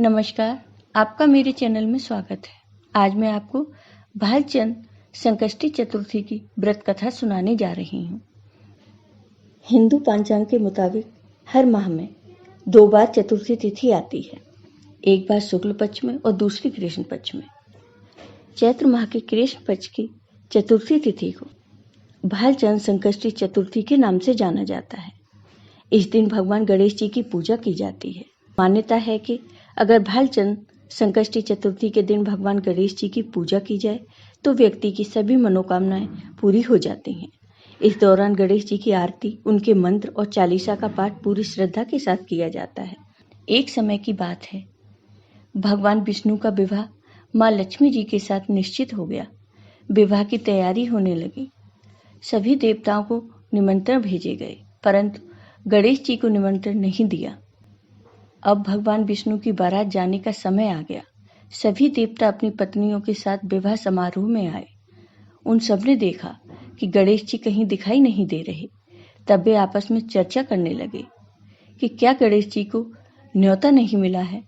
नमस्कार, आपका मेरे चैनल में स्वागत है। आज मैं आपको भालचंद्र संकष्टी चतुर्थी की व्रत कथा सुनाने जा रही हूँ। हिंदू पंचांग के मुताबिक हर माह में 2 बार चतुर्थी तिथि आती है, एक बार शुक्ल पक्ष में और दूसरी कृष्ण पक्ष में। चैत्र माह के कृष्ण पक्ष की चतुर्थी तिथि को भालचंद्र संकष्टी चतुर्थी के नाम से जाना जाता है। इस दिन भगवान गणेश जी की पूजा की जाती है। मान्यता है कि अगर भालचंद्र संकष्टी चतुर्थी के दिन भगवान गणेश जी की पूजा की जाए तो व्यक्ति की सभी मनोकामनाएं पूरी हो जाती हैं। इस दौरान गणेश जी की आरती, उनके मंत्र और चालीसा का पाठ पूरी श्रद्धा के साथ किया जाता है। एक समय की बात है, भगवान विष्णु का विवाह माँ लक्ष्मी जी के साथ निश्चित हो गया। विवाह की तैयारी होने लगी। सभी देवताओं को निमंत्रण भेजे गए, परंतु गणेश जी को निमंत्रण नहीं दिया। अब भगवान विष्णु की बारात जाने का समय आ गया। सभी देवता अपनी पत्नियों के साथ विवाह समारोह में आए। उन सब ने देखा कि गणेश जी कहीं दिखाई नहीं दे रहे। तब वे आपस में चर्चा करने लगे कि क्या गणेश जी को न्योता नहीं मिला है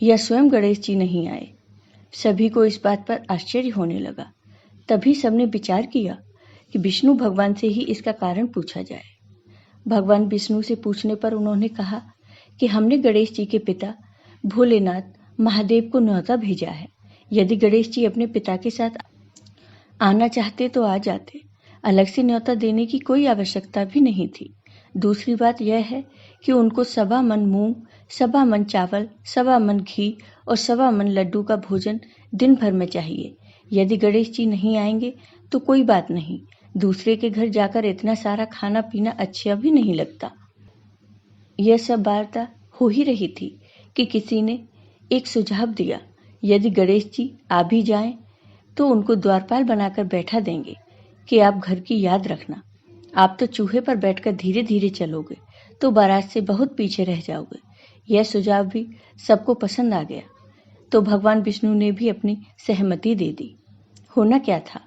या स्वयं गणेश जी नहीं आए। सभी को इस बात पर आश्चर्य होने लगा। तभी सबने विचार किया कि विष्णु भगवान से ही इसका कारण पूछा जाए। भगवान विष्णु से पूछने पर उन्होंने कहा कि हमने गणेश जी के पिता भोलेनाथ महादेव को न्योता भेजा है। यदि गणेश जी अपने पिता के साथ आना चाहते तो आ जाते। अलग से न्योता देने की कोई आवश्यकता भी नहीं थी। दूसरी बात यह है कि उनको 1.25 मन मूंग, 1.25 मन चावल, 1.25 मन घी और 1.25 मन लड्डू का भोजन दिन भर में चाहिए। यदि गणेश जी नहीं आएंगे तो कोई बात नहीं, दूसरे के घर जाकर इतना सारा खाना पीना अच्छा भी नहीं लगता। यह सब वार्ता हो ही रही थी कि किसी ने एक सुझाव दिया, यदि गणेश जी आ भी जाएं तो उनको द्वारपाल बनाकर बैठा देंगे कि आप घर की याद रखना। आप तो चूहे पर बैठकर धीरे धीरे चलोगे तो बारात से बहुत पीछे रह जाओगे। यह सुझाव भी सबको पसंद आ गया तो भगवान विष्णु ने भी अपनी सहमति दे दी। होना क्या था,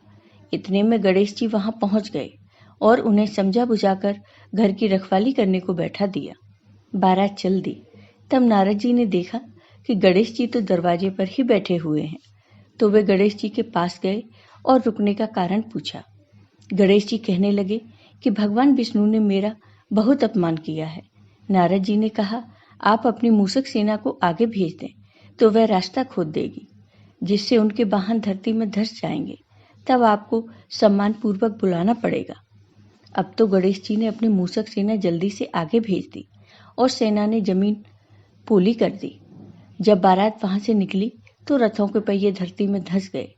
इतने में गणेश जी वहां पहुंच गए और उन्हें समझा बुझाकर घर की रखवाली करने को बैठा दिया। बारात चल दी। तब नारद जी ने देखा कि गणेश जी तो दरवाजे पर ही बैठे हुए हैं, तो वे गणेश जी के पास गए और रुकने का कारण पूछा। गणेश जी कहने लगे कि भगवान विष्णु ने मेरा बहुत अपमान किया है। नारद जी ने कहा, आप अपनी मूषक सेना को आगे भेज दें तो वह रास्ता खोद देगी, जिससे उनके वाहन धरती में धंस जाएंगे। तब आपको सम्मान पूर्वक बुलाना पड़ेगा। अब तो गणेश जी ने अपनी मूषक सेना जल्दी से आगे भेज दी और सेना ने जमीन पोली कर दी। जब बारात वहां से निकली तो रथों के पहिए धरती में धंस गए।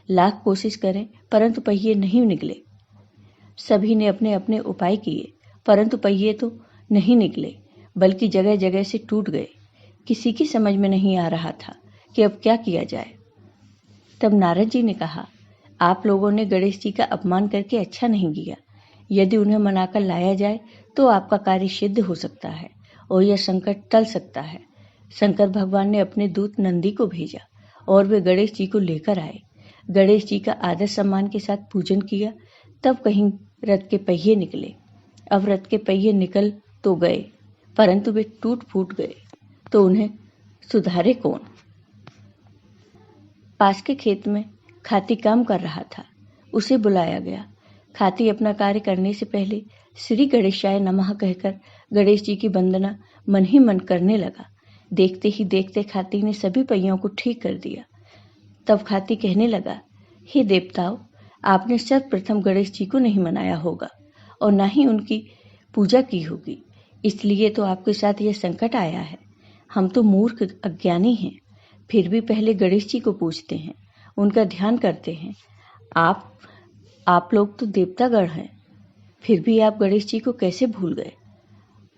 लाख कोशिश करें परंतु पहिए नहीं निकले। सभी ने अपने अपने उपाय किए परंतु पहिए तो नहीं निकले, बल्कि जगह जगह से टूट गए। किसी की समझ में नहीं आ रहा था कि अब क्या किया जाए। तब नारद जी ने कहा, आप लोगों ने गणेश जी का अपमान करके अच्छा नहीं किया। यदि उन्हें मनाकर लाया जाए तो आपका कार्य सिद्ध हो सकता है और यह संकट टल सकता है। शंकर भगवान ने अपने दूत नंदी को भेजा और वे गणेश जी को लेकर आए। गणेश जी का आदर सम्मान के साथ पूजन किया। तब कहीं रथ के पहिए निकले। अब रथ के पहिए निकल तो गए परंतु वे टूट फूट गए, तो उन्हें सुधारे कौन। पास के खेत में खाती काम कर रहा था, उसे बुलाया गया। खाती अपना कार्य करने से पहले श्री गणेशाय नमः कहकर गणेश जी की वंदना मन ही मन करने लगा। देखते ही देखते खाती ने सभी पहियों को ठीक कर दिया। तब खाती कहने लगा, हे देवताओं, आपने सर्वप्रथम गणेश जी को नहीं मनाया होगा और न ही उनकी पूजा की होगी, इसलिए तो आपके साथ यह संकट आया है। हम तो मूर्ख अज्ञानी हैं, फिर भी पहले गणेश जी को पूजते हैं, उनका ध्यान करते हैं। आप लोग तो देवतागण हैं, फिर भी आप गणेश जी को कैसे भूल गए।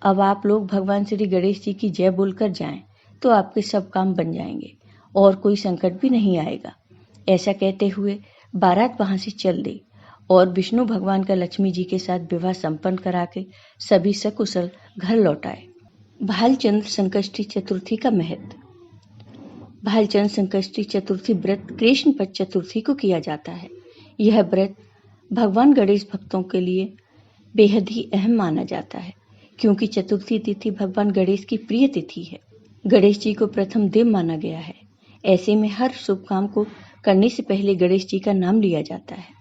अब आप लोग भगवान श्री गणेश जी की जय बोलकर जाएं तो आपके सब काम बन जाएंगे और कोई संकट भी नहीं आएगा। ऐसा कहते हुए बारात वहां से चल दी और विष्णु भगवान का लक्ष्मी जी के साथ विवाह संपन्न करा के सभी सकुशल घर लौट आए। भालचंद्र संकष्टी चतुर्थी का महत्व। भालचंद्र संकष्टी चतुर्थी व्रत कृष्ण पक्ष चतुर्थी को किया जाता है। यह व्रत भगवान गणेश भक्तों के लिए बेहद ही अहम माना जाता है, क्योंकि चतुर्थी तिथि भगवान गणेश की प्रिय तिथि है। गणेश जी को प्रथम देव माना गया है। ऐसे में हर शुभ काम को करने से पहले गणेश जी का नाम लिया जाता है।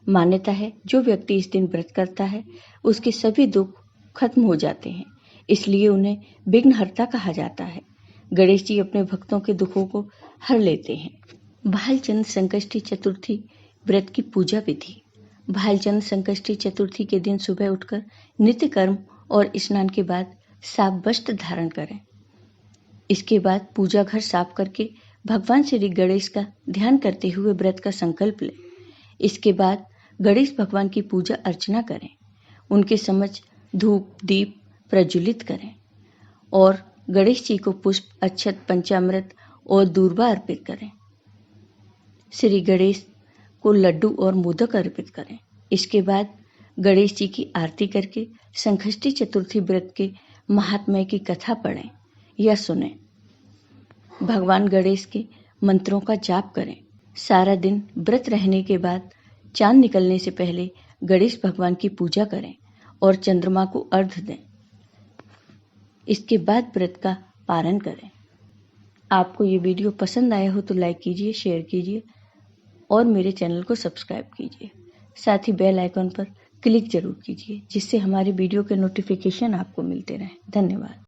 मान्यता है जो व्यक्ति इस दिन व्रत करता है उसके सभी दुख खत्म हो जाते हैं, इसलिए उन्हें विघ्नहर्ता कहा जाता है। गणेश जी अपने भक्तों के दुखों को हर लेते हैं। भालचंद्र संकष्टी चतुर्थी व्रत की पूजा विधि। भालचंद्र संकष्टी चतुर्थी के दिन सुबह उठकर नित्य कर्म और स्नान के बाद साफ वस्त्र धारण करें। इसके बाद पूजा घर साफ करके भगवान श्री गणेश का ध्यान करते हुए व्रत का संकल्प लें। इसके बाद गणेश भगवान की पूजा अर्चना करें। उनके समक्ष धूप दीप प्रज्वलित करें और गणेश जी को पुष्प, अक्षत, पंचामृत और दूर्वा अर्पित करें। श्री गणेश को लड्डू और मोदक अर्पित करें। इसके बाद गणेश जी की आरती करके संकष्टी चतुर्थी व्रत के महात्म्य की कथा पढ़ें या सुनें। भगवान गणेश के मंत्रों का जाप करें। सारा दिन व्रत रहने के बाद चांद निकलने से पहले गणेश भगवान की पूजा करें और चंद्रमा को अर्घ्य दें। इसके बाद व्रत का पारण करें। आपको ये वीडियो पसंद आया हो तो लाइक कीजिए, शेयर कीजिए और मेरे चैनल को सब्सक्राइब कीजिए। साथ ही बेल आइकन पर क्लिक जरूर कीजिए जिससे हमारे वीडियो के नोटिफिकेशन आपको मिलते रहें। धन्यवाद।